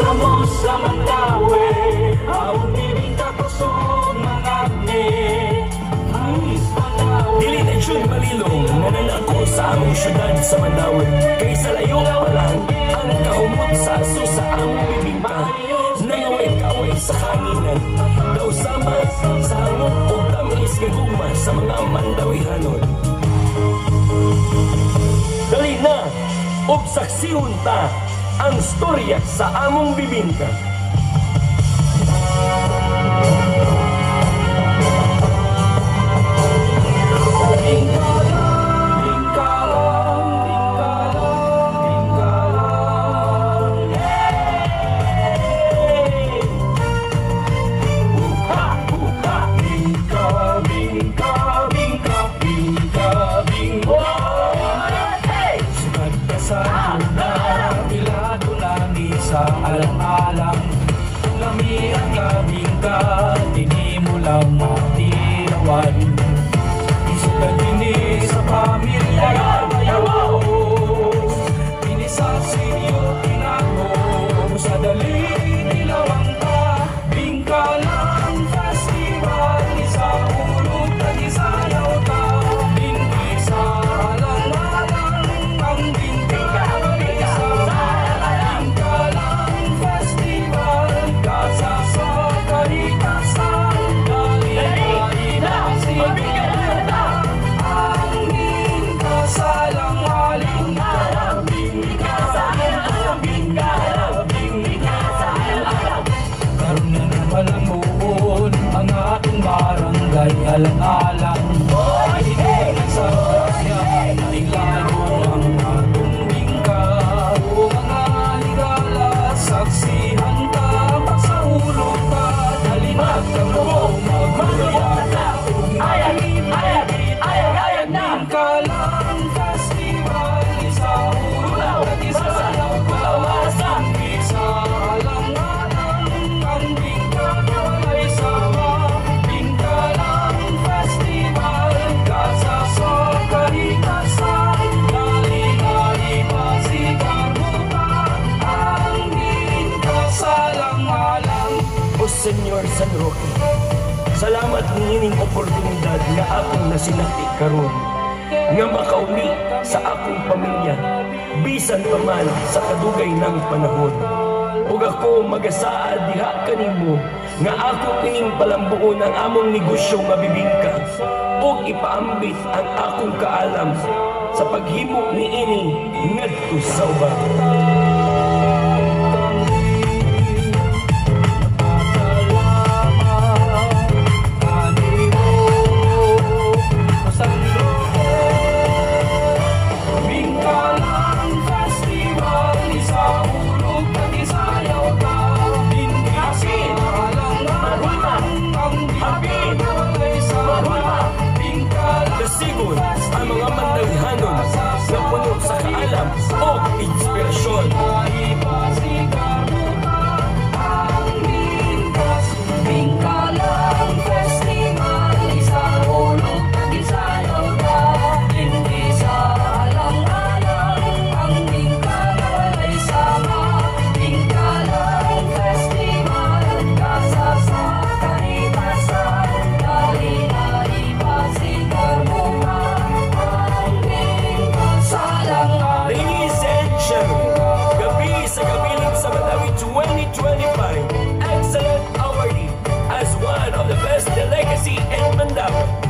Tramos sa Mandawi, ang bibingka kusog mangagni. Dili na June Malilong nananako sa among syudad sa Mandawi. Kay sa layo pa lang ang kahumot sa aso sa among bibingka. Nangaway-kaway sa hanginan, daw sama sa hangot o tamis nga gugma sa mga Mandawihanon. Dali na, og saksihon ta ang storya sa among bibingka. Sa alang-alang, lami ang kabingka, dini mo lang matirawan. Isugan dini sa pamilya, dini sa sinyo, pinako, sa dali nilawang ka, bingka lang festival, isa ulot at isayaw ka, dini sa alang-alang, ang bingka. Barangay alang-alang, ay sa kasya, nailano ang atong bingka. O mga higala, saksihan ka, sa ulo ka, dalinag ka mo, magulong ka, ayag na, bingka lang festival, isa ulo at isayaw ka, isa alang-alang, ang bingka ay sama. Senyor San Roque, salamat nining oportunidad nga akong nasinati karon nga makauli sa akong pamilya bisan pa man sa kadugay ng panahon. Ug ako magasaad diha kanimo nga ako kining palambuon ang among negosyo nga bibingka ug ipaambit ang akong kaalam sa paghimo niini ngadto sa uban. Sigon ang mga Mandawihanon na puno sa kaalam o inspirasyon.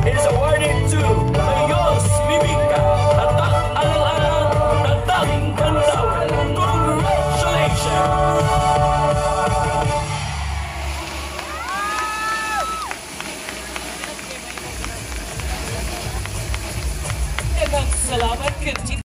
It is awarded to Mayos Bibingka, Tatak Alang-Alang, Tatak Mandawi. Congratulations! Salamat, Kajit.